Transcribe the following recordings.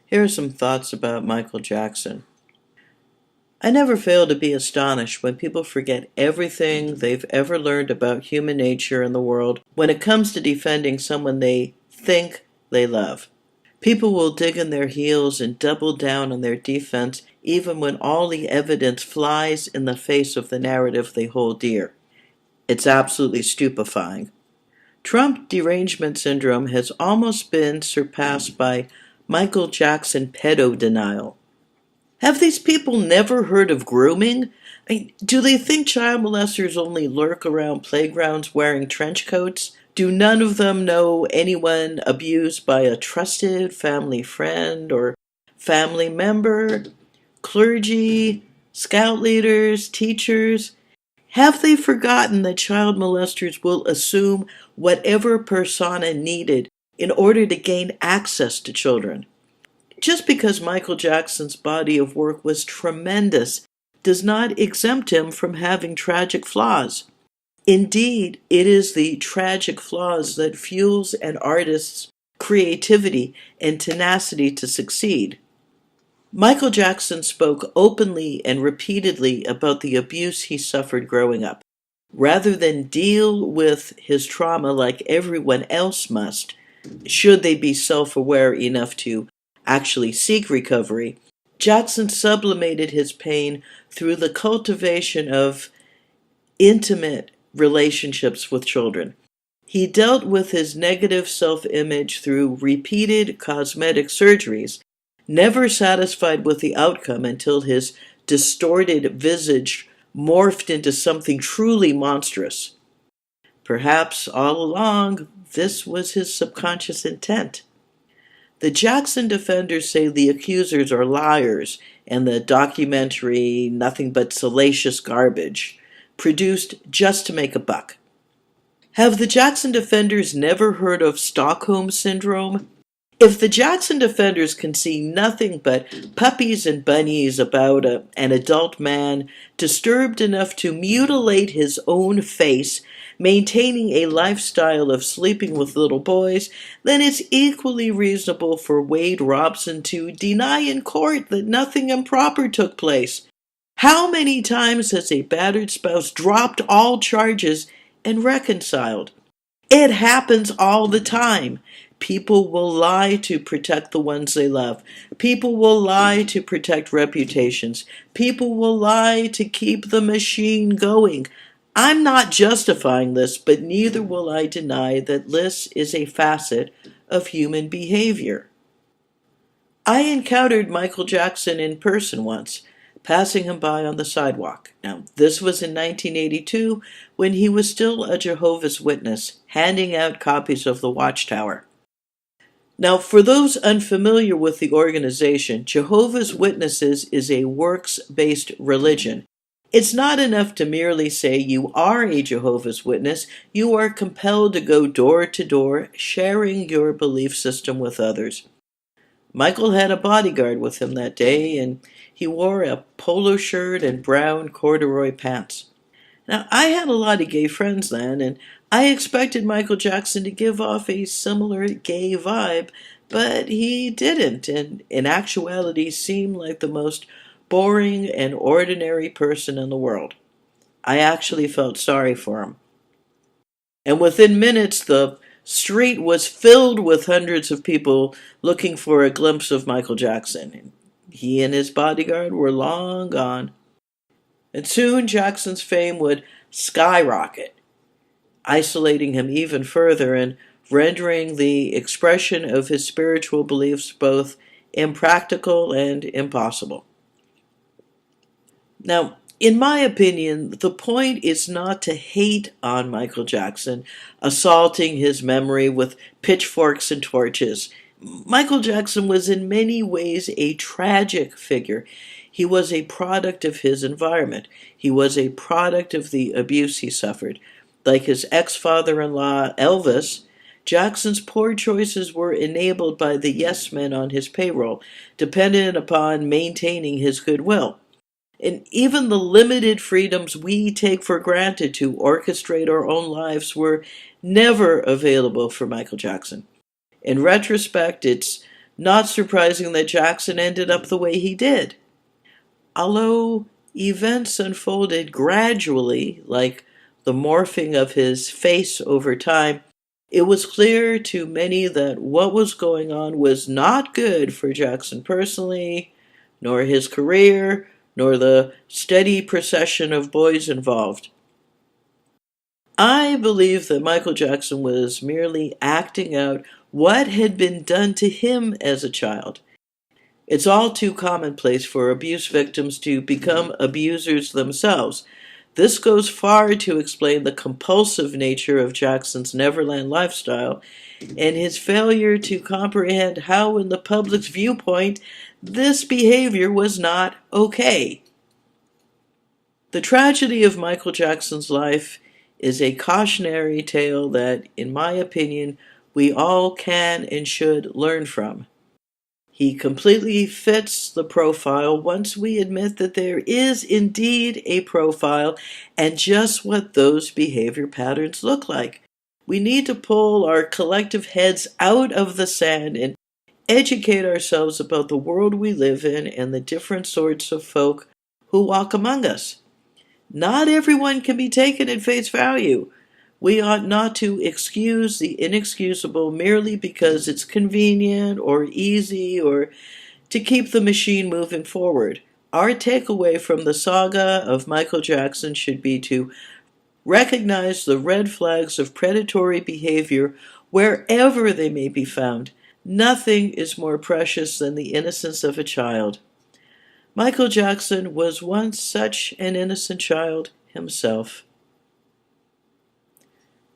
Here are some thoughts about Michael Jackson. I never fail to be astonished when people forget everything they've ever learned about human nature and the world when it comes to defending someone they think they love. People will dig in their heels and double down on their defense even when all the evidence flies in the face of the narrative they hold dear. It's absolutely stupefying. Trump derangement syndrome has almost been surpassed by Michael Jackson pedo denial. Have these people never heard of grooming? Do they think child molesters only lurk around playgrounds wearing trench coats? Do none of them know anyone abused by a trusted family friend or family member, clergy, scout leaders, teachers? Have they forgotten that child molesters will assume whatever persona needed in order to gain access to children? Just because Michael Jackson's body of work was tremendous does not exempt him from having tragic flaws. Indeed, it is the tragic flaws that fuels an artist's creativity and tenacity to succeed. Michael Jackson spoke openly and repeatedly about the abuse he suffered growing up. Rather than deal with his trauma like everyone else must, should they be self-aware enough to actually seek recovery, Jackson sublimated his pain through the cultivation of intimate relationships with children. He dealt with his negative self-image through repeated cosmetic surgeries, never satisfied with the outcome until his distorted visage morphed into something truly monstrous. Perhaps all along, this was his subconscious intent. The Jackson defenders say the accusers are liars and the documentary nothing but salacious garbage, produced just to make a buck. Have the Jackson defenders never heard of Stockholm Syndrome? If the Jackson defenders can see nothing but puppies and bunnies about an adult man disturbed enough to mutilate his own face, maintaining a lifestyle of sleeping with little boys, then it's equally reasonable for Wade Robson to deny in court that nothing improper took place. How many times has a battered spouse dropped all charges and reconciled? It happens all the time. People will lie to protect the ones they love. People will lie to protect reputations. People will lie to keep the machine going. I'm not justifying this, but neither will I deny that this is a facet of human behavior. I encountered Michael Jackson in person once, passing him by on the sidewalk. Now, this was in 1982 when he was still a Jehovah's Witness, handing out copies of the Watchtower. Now, for those unfamiliar with the organization, Jehovah's Witnesses is a works-based religion. It's not enough to merely say you are a Jehovah's Witness. You are compelled to go door to door, sharing your belief system with others. Michael had a bodyguard with him that day, and he wore a polo shirt and brown corduroy pants. Now, I had a lot of gay friends then, and I expected Michael Jackson to give off a similar gay vibe, but he didn't, and in actuality seemed like the most boring and ordinary person in the world. I actually felt sorry for him. And within minutes, the street was filled with hundreds of people looking for a glimpse of Michael Jackson. He and his bodyguard were long gone. And soon Jackson's fame would skyrocket, isolating him even further and rendering the expression of his spiritual beliefs both impractical and impossible. Now, in my opinion, the point is not to hate on Michael Jackson, assaulting his memory with pitchforks and torches. Michael Jackson was in many ways a tragic figure. He was a product of his environment. He was a product of the abuse he suffered. Like his ex-father-in-law, Elvis, Jackson's poor choices were enabled by the yes men on his payroll, dependent upon maintaining his goodwill. And even the limited freedoms we take for granted to orchestrate our own lives were never available for Michael Jackson. In retrospect, it's Not surprising that Jackson ended up the way he did. Although events unfolded gradually, like the morphing of his face over time, it was clear to many that what was going on was not good for Jackson personally, nor his career, nor the steady procession of boys involved. I believe that Michael Jackson was merely acting out what had been done to him as a child. It's all too commonplace for abuse victims to become abusers themselves. This goes far to explain the compulsive nature of Jackson's Neverland lifestyle and his failure to comprehend how, in the public's viewpoint, this behavior was not okay. The tragedy of Michael Jackson's life is a cautionary tale that, in my opinion, we all can and should learn from. He completely fits the profile once we admit that there is indeed a profile and just what those behavior patterns look like. We need to pull our collective heads out of the sand and educate ourselves about the world we live in and the different sorts of folk who walk among us. Not everyone can be taken at face value. We ought not to excuse the inexcusable merely because it's convenient or easy or to keep the machine moving forward. Our takeaway from the saga of Michael Jackson should be to recognize the red flags of predatory behavior wherever they may be found. Nothing is more precious than the innocence of a child. Michael Jackson was once such an innocent child himself.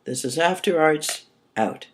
This is After Arts, out.